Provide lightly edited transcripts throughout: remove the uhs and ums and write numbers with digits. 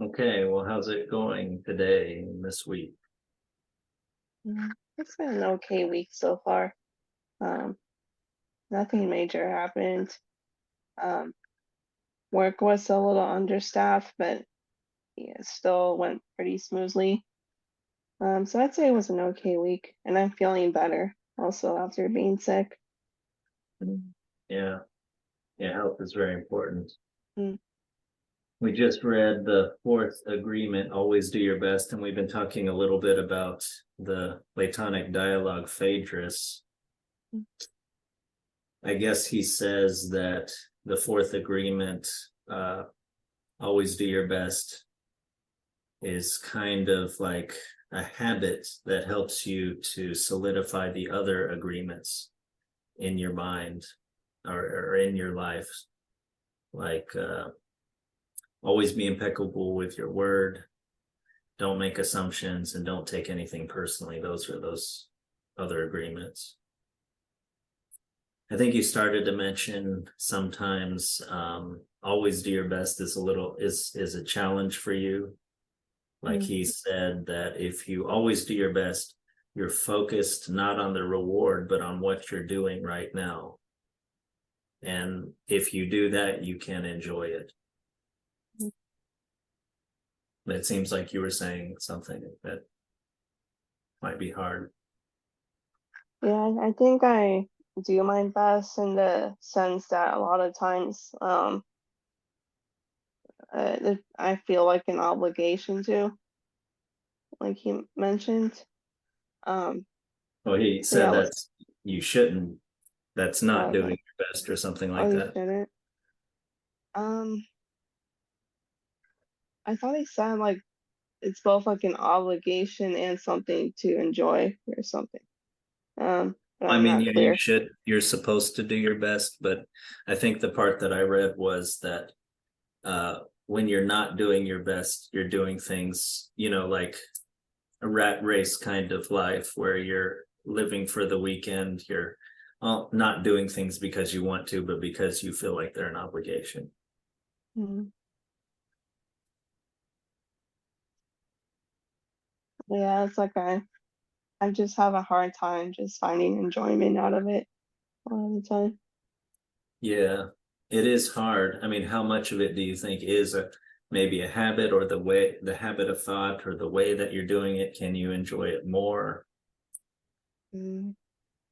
Okay, well, how's it going today and this week? It's been an okay week so far. Um, Nothing major happened. Um, Work was a little understaffed, but yeah, it still went pretty smoothly. So I'd say it was an okay week, and I'm feeling better also after being sick. Yeah, yeah, health is very important. Mm, We just read the fourth agreement, always do your best, and we've been talking a little bit about the Platonic dialogue Phaedrus. mm, I guess he says that the fourth agreement, uh, always do your best, is kind of like a habit that helps you to solidify the other agreements in your mind or in your life. Like always be impeccable with your word, don't make assumptions, and don't take anything personally. Those are those other agreements. I think you started to mention sometimes always do your best is a challenge for you. Like mm, he said that if you always do your best, you're focused not on the reward but on what you're doing right now, and if you do that you can enjoy it. mm. It seems like you were saying something that might be hard. Yeah, I think I do my best in the sense that a lot of times I feel like an obligation to, like he mentioned. Um, Well, he so yeah, said that you shouldn't, that's not doing okay. your best or something Oh, like you that. shouldn't. Um, I thought he said like it's both like an obligation and something to enjoy or something. But I I'm mean, not yeah, you clear. should, you're supposed to do your best, but I think the part that I read was that when you're not doing your best, you're doing things, like a rat race kind of life where you're living for the weekend. You're not doing things because you want to, but because you feel like they're an obligation. Mm. Yeah, it's like I just have a hard time just finding enjoyment out of it all the time. Yeah, it is hard. I mean, how much of it do you think is maybe a habit, or the habit of thought, or the way that you're doing it? Can you enjoy it more? Mm.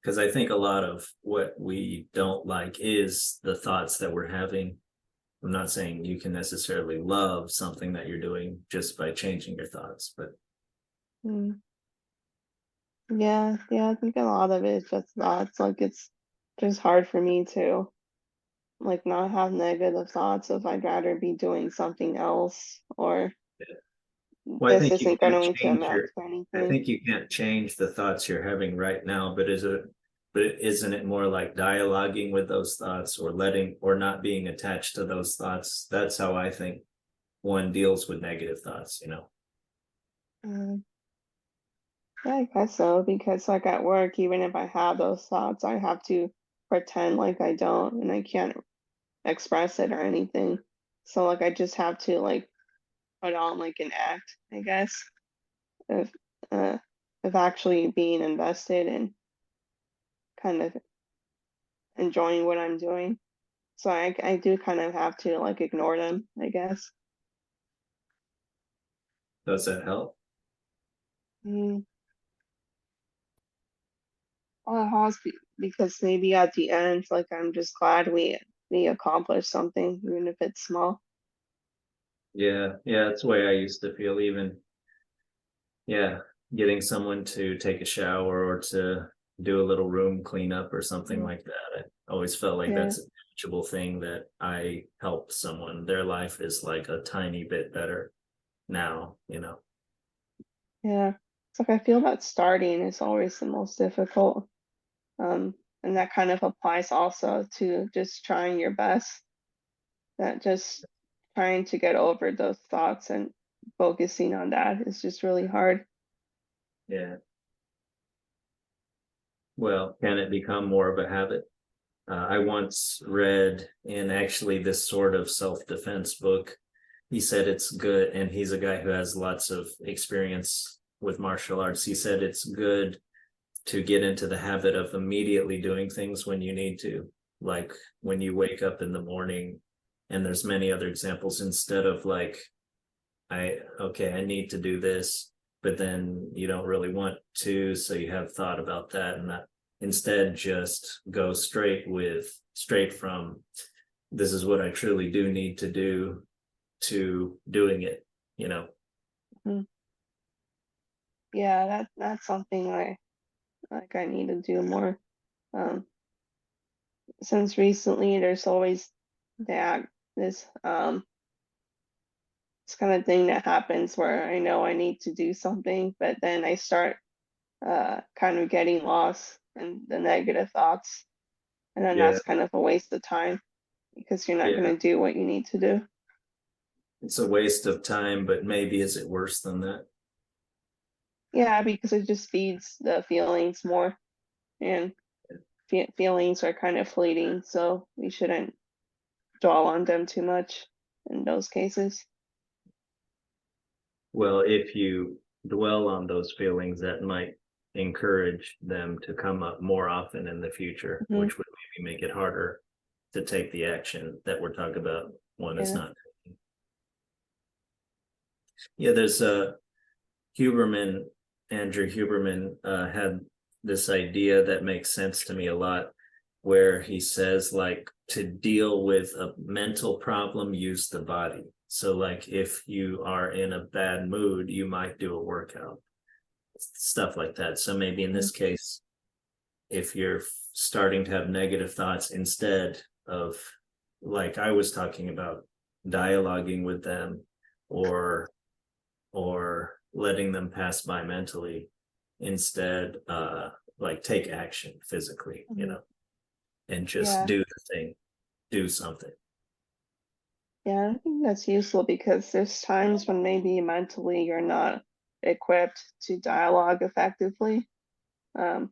Because I think a lot of what we don't like is the thoughts that we're having. I'm not saying you can necessarily love something that you're doing just by changing your thoughts, but Mm. Yeah, I think a lot of it is just that. It's like it's just hard for me to like not have negative thoughts if I'd rather be doing something else or well, this isn't going to amount to I anything. think you can't change the thoughts you're having right now, but isn't it more like dialoguing with those thoughts, or letting, or not being attached to those thoughts? That's how I think one deals with negative thoughts. Mm. Yeah, I guess so, because like at work, even if I have those thoughts, I have to pretend like I don't and I can't express it or anything. So like I just have to like put on like an act, I guess, of uh of actually being invested and kind of enjoying what I'm doing. So I do kind of have to like ignore them, I guess. Does that help? Mm. Well, it has because maybe at the end, like I'm just glad we accomplished something, even if it's small. Yeah, yeah, that's the way I used to feel. Even, yeah, getting someone to take a shower or to do a little room cleanup or something Mm. like that. I always felt like Yeah. that's a tangible thing that I helped someone. Their life is like a tiny bit better now. Yeah. It's like I feel that starting is always the most difficult. And that kind of applies also to just trying your best, that just trying to get over those thoughts and focusing on that is just really hard. Yeah. Well, can it become more of a habit? I once read in actually this sort of self defense book he said it's good, and he's a guy who has lots of experience with martial arts. He said it's good to get into the habit of immediately doing things when you need to, like when you wake up in the morning. And there's many other examples, instead of like, I need to do this, but then you don't really want to, so you have thought about that, and that instead just go straight from this is what I truly do need to do to doing it, you know. Mhm. Yeah, that's something I need to do more. Um, since recently there's always that this this kind of thing that happens where I know I need to do something, but then I start kind of getting lost in the negative thoughts, and then Yeah, that's kind of a waste of time because you're not yeah, going to do what you need to do. it's a waste of time, but maybe is it worse than that? Yeah, because it just feeds the feelings more, and feelings are kind of fleeting, so we shouldn't dwell on them too much in those cases. Well, if you dwell on those feelings, that might encourage them to come up more often in the future, Hmm. which would maybe make it harder to take the action that we're talking about one is Yeah. not taking. Yeah, there's a Huberman, Andrew Huberman had this idea that makes sense to me a lot, where he says, like, to deal with a mental problem, use the body. So, like, if you are in a bad mood, you might do a workout, stuff like that. So, maybe in Mhm. this case, if you're starting to have negative thoughts, instead of, like I was talking about, dialoguing with them, or letting them pass by mentally, instead like take action physically, you Mhm. know, and just Yeah, do the thing, do something. yeah, I think that's useful because there's times when maybe mentally you're not equipped to dialogue effectively. Um,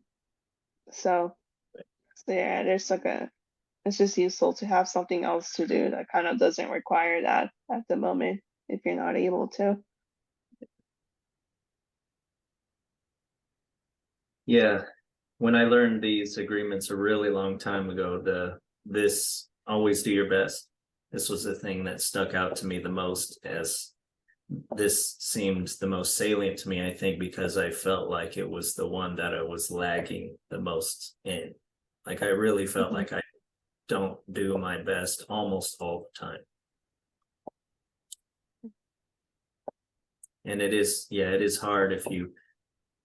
so, so yeah, there's like a it's just useful to have something else to do that kind of doesn't require that at the moment if you're not able to. Yeah, when I learned these agreements a really long time ago, this always do your best, this was the thing that stuck out to me the most, as this seemed the most salient to me, I think, because I felt like it was the one that I was lagging the most in. Like, I really felt Hmm. like I don't do my best almost all the time. And it is, yeah, it is hard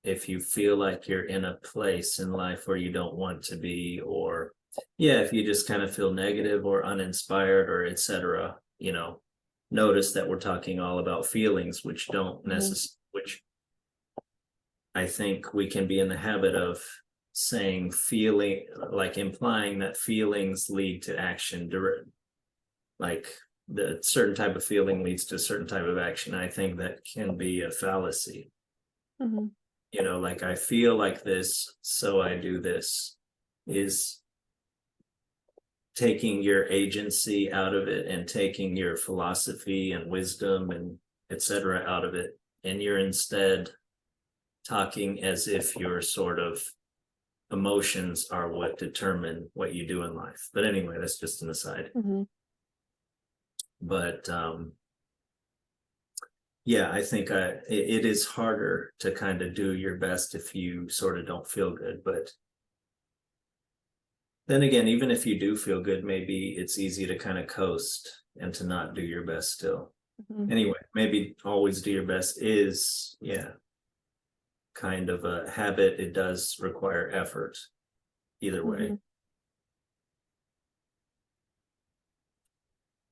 if you feel like you're in a place in life where you don't want to be, or yeah, if you just kind of feel negative or uninspired or etc. You know, notice that we're talking all about feelings, which don't Hmm. necessarily, which I think we can be in the habit of saying, feeling, like implying that feelings lead to action, like the certain type of feeling leads to a certain type of action. I think that can be a fallacy. Hmm. You know, like, I feel like this, so I do this, is taking your agency out of it and taking your philosophy and wisdom and etc. out of it. And you're instead talking as if your sort of emotions are what determine what you do in life. But anyway, that's just an aside. Hmm. But yeah, I think it is harder to kind of do your best if you sort of don't feel good. But then again, even if you do feel good, maybe it's easy to kind of coast and to not do your best still. Hmm. Anyway, maybe always do your best is, yeah, kind of a habit. It does require effort either way. Hmm.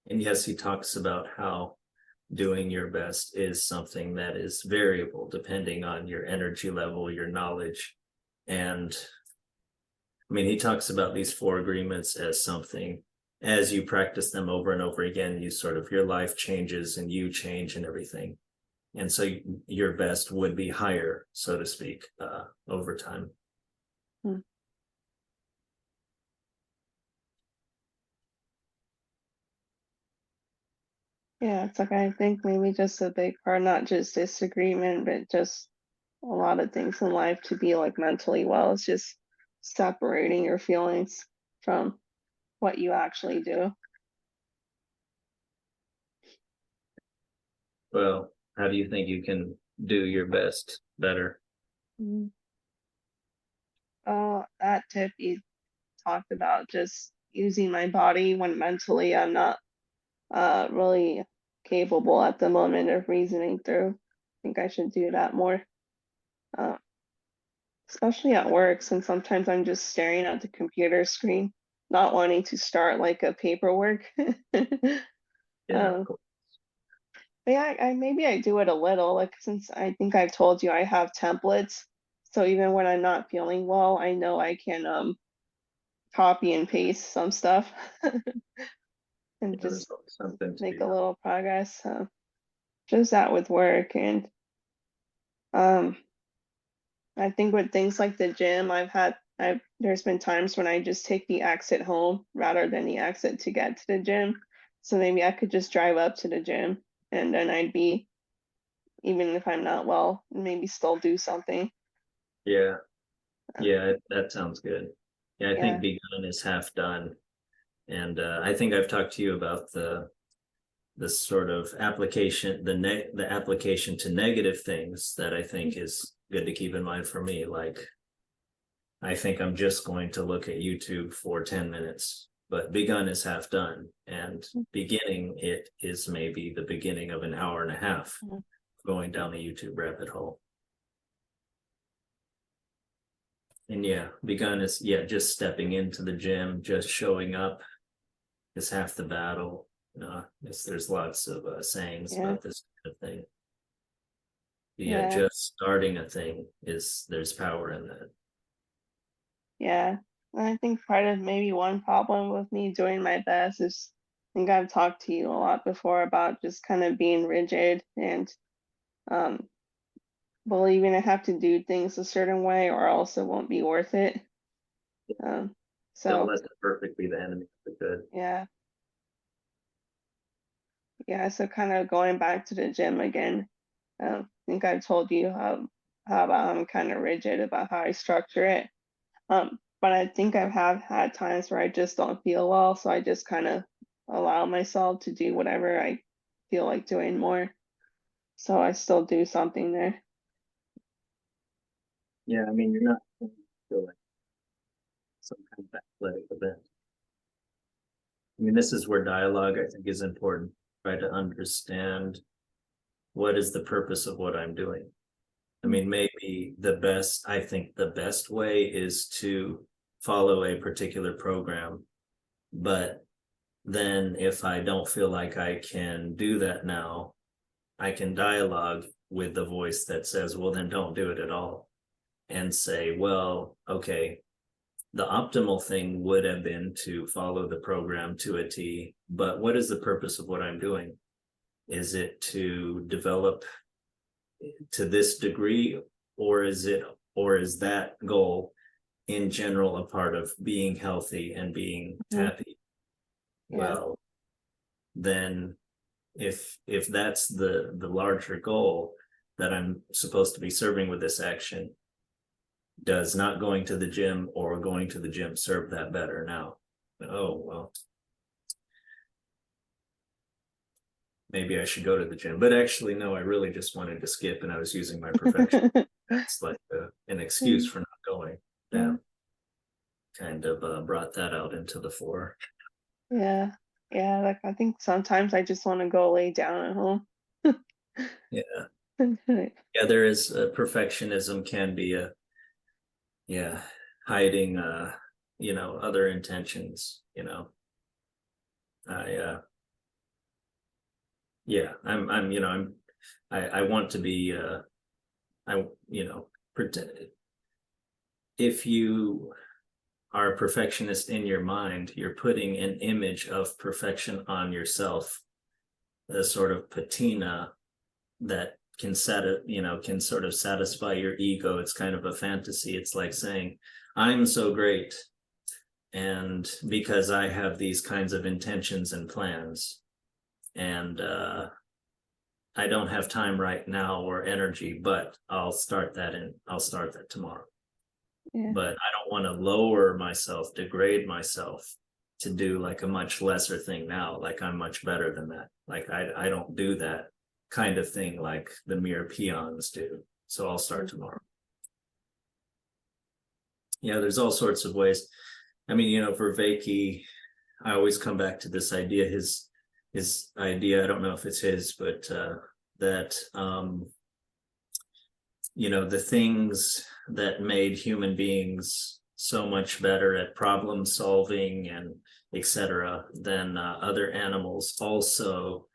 And yes, he talks about how doing your best is something that is variable depending on your energy level, your knowledge. And I mean, he talks about these four agreements as something, as you practice them over and over again, you sort of, your life changes and you change and everything. And so your best would be higher, so to speak, over time. Yeah, it's like I think maybe just a big part, not just disagreement, but just a lot of things in life to be like mentally well. It's just separating your feelings from what you actually do. Well, how do you think you can do your best better? Mm. That tip you talked about, just using my body when mentally I'm not really capable at the moment of reasoning through. I think I should do that more, uh, especially at work, since sometimes I'm just staring at the computer screen, not wanting to start like a paperwork. Yeah, of um, course. but yeah, I maybe I do it a little, like since I think I've told you I have templates, so even when I'm not feeling well, I know I can copy and paste some stuff and Yeah, there's just always something to make be a done. little progress. Just that with work and um I think with things like the gym, I've there's been times when I just take the exit home rather than the exit to get to the gym. So maybe I could just drive up to the gym and then I'd be, even if I'm not well, maybe still do something. Yeah, Uh, yeah, that sounds good. Yeah, I think yeah. begun is half done. And I think I've talked to you about the sort of application, the application to negative things that I think is good to keep in mind for me. Like I think I'm just going to look at YouTube for 10 minutes, but begun is half done. And beginning it is maybe the beginning of an hour and a half Mhm. going down the YouTube rabbit hole. And yeah, begun is yeah, just stepping into the gym, just showing up is half the battle. There's lots of sayings Yeah. about this kind of thing. Yeah, Yeah. just starting a thing is there's power in that. Yeah. I think part of maybe one problem with me doing my best is I think I've talked to you a lot before about just kind of being rigid and um believing I have to do things a certain way or else it won't be worth it. Um, Don't so let the perfect be the enemy of the good. yeah, yeah. So kind of going back to the gym again. I think I've told you how about I'm kind of rigid about how I structure it. But I think I have had times where I just don't feel well, so I just kind of allow myself to do whatever I feel like doing more. So I still do something there. Yeah, I mean, you're not feeling some kind of athletic event. I mean, this is where dialogue, I think, is important. Try to understand what is the purpose of what I'm doing. I Mm. mean, maybe I think the best way is to follow a particular program, but then if I don't feel like I can do that now, I can dialogue with the voice that says, well, then don't do it at all. And say, well, okay, the optimal thing would have been to follow the program to a T, but what is the purpose of what I'm doing? Is it to develop to this degree, or is that goal in general a part of being healthy and being Mhm. happy? Yeah. Well, then if that's the larger goal that I'm supposed to be serving with this action, does not going to the gym or going to the gym serve that better now? Oh, well, maybe I should go to the gym. But actually, no, I really just wanted to skip and I was using my perfection. That's like an excuse Mm. for not going. Yeah, Yeah. kind of brought that out into the fore. Yeah. Yeah. Like I think sometimes I just want to go lay down at home. Yeah. Yeah, there is perfectionism can be yeah, hiding other intentions, I yeah, I want to be I pretend if you are a perfectionist in your mind, you're putting an image of perfection on yourself, a sort of patina that can sort of satisfy your ego. It's kind of a fantasy. It's like saying, I'm so great. And because I have these kinds of intentions and plans, and I don't have time right now or energy, but I'll start that tomorrow. Yeah. But I don't want to lower myself, degrade myself to do like a much lesser thing now, like I'm much better than that. Like I don't do that kind of thing like the mere peons do. So I'll start tomorrow. Yeah, there's all sorts of ways. I mean, for Vakey, I always come back to this idea, his idea, I don't know if it's his, but that the things that made human beings so much better at problem solving and etc. than other animals also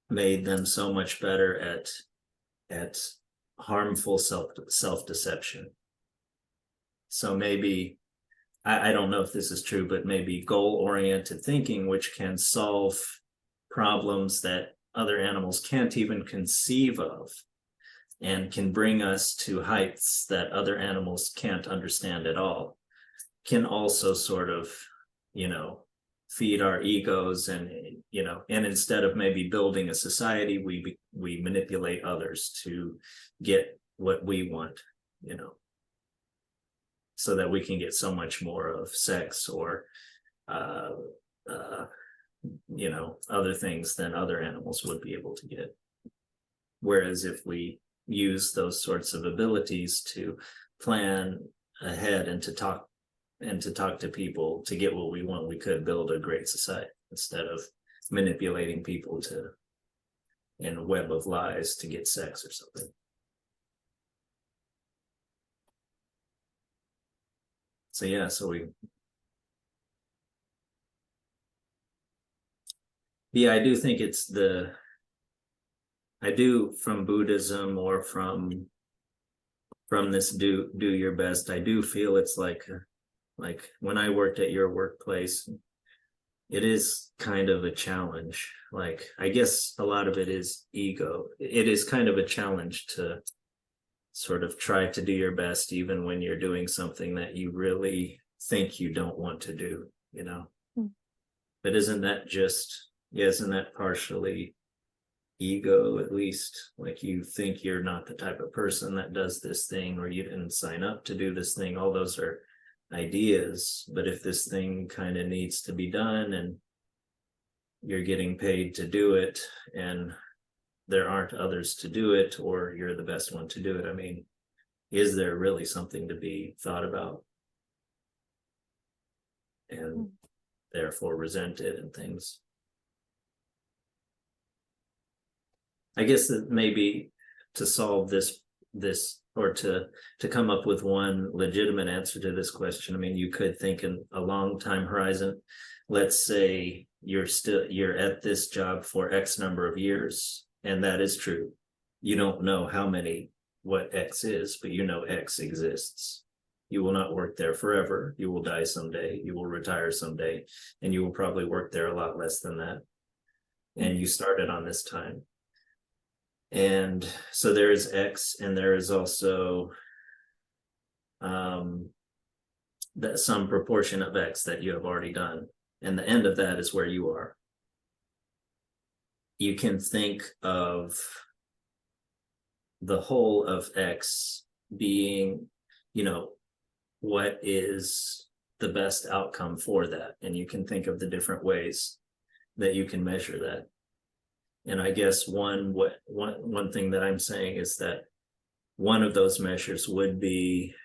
made them so much better at harmful self-deception. So maybe I don't know if this is true, but maybe goal-oriented thinking, which can solve problems that other animals can't even conceive of, and can bring us to heights that other animals can't understand at all, can also sort of, feed our egos, and and instead of maybe building a society, we manipulate others to get what we want, so that we can get so much more of sex or other things than other animals would be able to get. Whereas if we use those sorts of abilities to plan ahead and to talk to people to get what we want, we could build a great society instead of manipulating people in a web of lies to get sex or something. So yeah, I do think I do, from Buddhism or from this do your best, I do feel it's like when I worked at your workplace, it is kind of a challenge. Like, I guess a lot of it is ego. It is kind of a challenge to sort of try to do your best, even when you're doing something that you really think you don't want to do, But isn't that partially ego, at least? Like, you think you're not the type of person that does this thing, or you didn't sign up to do this thing. All those are ideas, but if this thing kind of needs to be done and you're getting paid to do it and there aren't others to do it, or you're the best one to do it, I mean, is there really something to be thought about and therefore resented and things? I guess that maybe to solve this or to come up with one legitimate answer to this question, I mean, you could think in a long time horizon. Let's say you're at this job for X number of years, and that is true. You don't know what X is, but X exists. You will not work there forever. You will die someday. You will retire someday, and you will probably work there a lot less than that. And you started on this time. And so there is X, and there is also that some proportion of X that you have already done. And the end of that is where you are. You can think of the whole of X being, what is the best outcome for that. And you can think of the different ways that you can measure that. And I guess one thing that I'm saying is that one of those measures would be,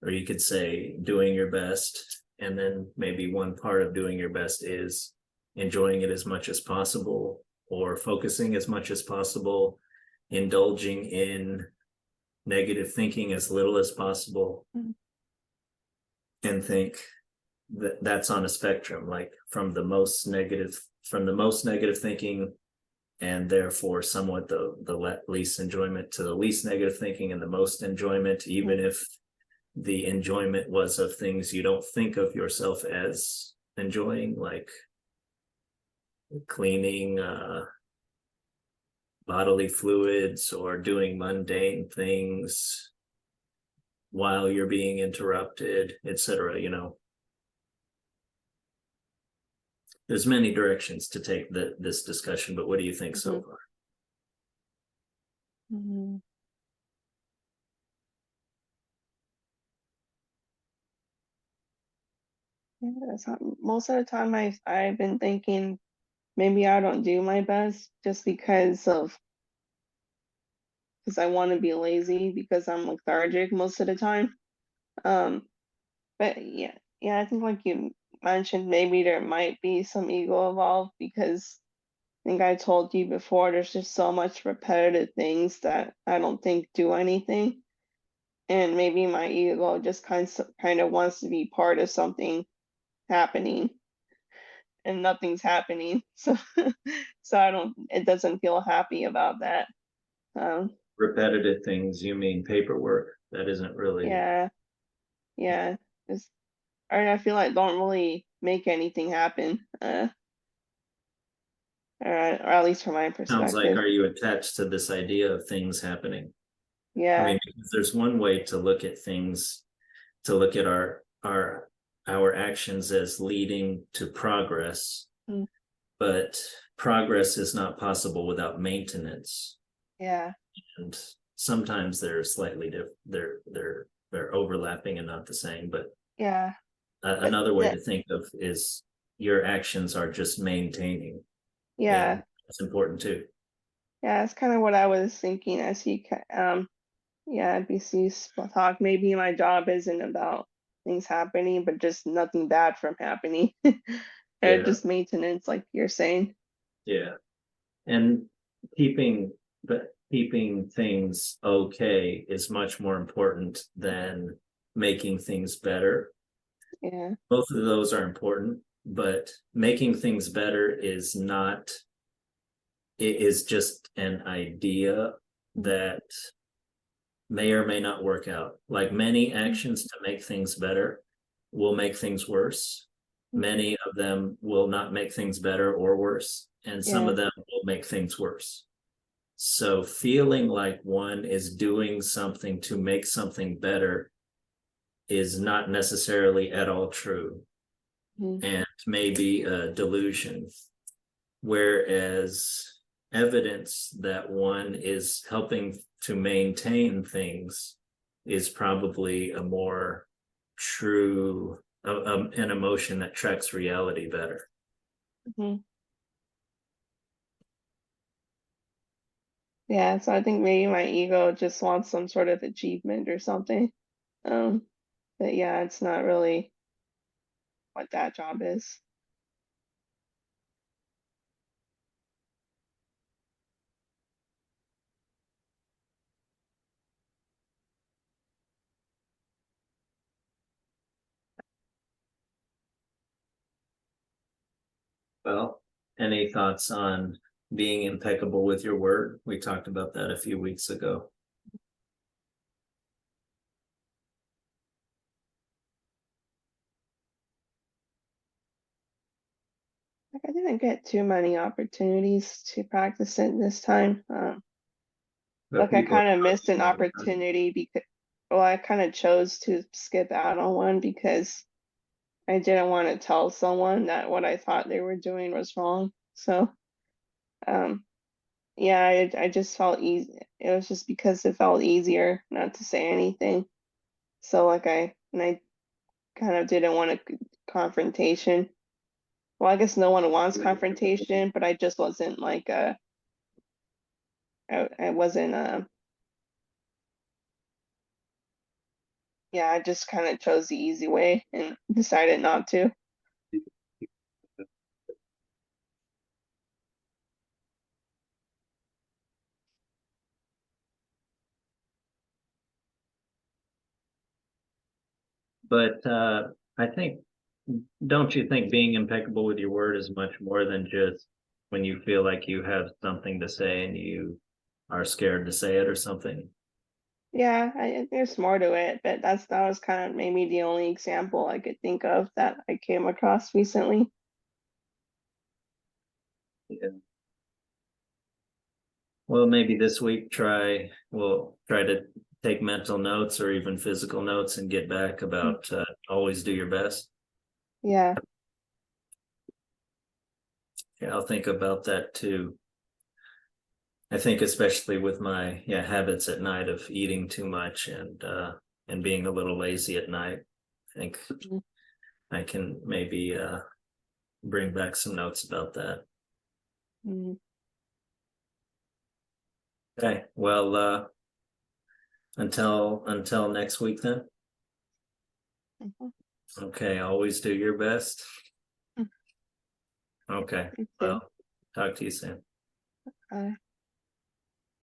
or you could say, doing your best. And then maybe one part of doing your best is enjoying it as much as possible, or focusing as much as possible, indulging in negative thinking as little as possible, and think that that's on a spectrum, like from the most negative thinking, and therefore somewhat the least enjoyment, to the least negative thinking and the most enjoyment, even if the enjoyment was of things you don't think of yourself as enjoying, like cleaning bodily fluids or doing mundane things while you're being interrupted, etc. there's many directions to take this discussion, but what do you think so far? Mhm. Yeah, most of the time I've been thinking maybe I don't do my best just because I want to be lazy because I'm lethargic most of the time. Um, but yeah, I think like you mentioned, maybe there might be some ego involved because I think I told you before, there's just so much repetitive things that I don't think do anything. And maybe my ego just kind of wants to be part of something happening and nothing's happening. So so it doesn't feel happy about that. Um, Repetitive things, you mean paperwork? That isn't really. yeah, yeah. It's, I feel like don't really make anything happen. Or at least from my Sounds like, perspective. are you attached to this idea of things happening? I Yeah. mean, because there's one way to look at things, to look at our actions as leading to progress, Mm, but progress is not possible without maintenance. yeah. And sometimes they're slightly different, they're overlapping and not the same. But Yeah. But another way that, to think of is your actions are just maintaining, and yeah. that's important too. Yeah, that's kind of what I was thinking as yeah, BC talk. Maybe my job isn't about things happening, but just nothing bad from happening. Or Yeah, just maintenance, like you're saying. yeah. And keeping keeping things okay is much more important than making things better. Yeah. Both of those are important, but making things better is not, it is just an idea that may or may not work out. Like many actions to make things better will make things worse. Many of them will not make things better or worse, and some Yeah. of them will make things worse. So feeling like one is doing something to make something better is not necessarily at all true, Mhm. and maybe a delusion. Whereas evidence that one is helping to maintain things is probably a more true, an emotion that tracks reality better. Mhm. Yeah, so I think maybe my ego just wants some sort of achievement or something. Um, but yeah, it's not really what that job is. Well, any thoughts on being impeccable with your word? We talked about that a few weeks ago. Like I didn't get too many opportunities to practice it this time. But Like I people kind of are missed an talking all the time. opportunity because, well, I kind of chose to skip out on one because I didn't want to tell someone that what I thought they were doing was wrong. So, um, yeah, I just felt easy. It was just because it felt easier not to say anything. So like I kind of didn't want a confrontation. Well, I guess no one wants confrontation, but I just wasn't like I wasn't yeah, I just kind of chose the easy way and decided not to. But I think, don't you think being impeccable with your word is much more than just when you feel like you have something to say and you are scared to say it or something? Yeah, there's more to it, but that was kind of maybe the only example I could think of that I came across recently. Yeah. Well, maybe this week we'll try to take mental notes or even physical notes and get back Mm, about always do your best. yeah. Yeah, I'll think about that too. I think especially with my habits at night of eating too much and being a little lazy at night. I think Mhm. I can maybe bring back some notes about that. Mhm. Okay, well, until next week then. Mhm. Okay, always do your best. Mm. Okay, You too. well, talk to you soon. Bye.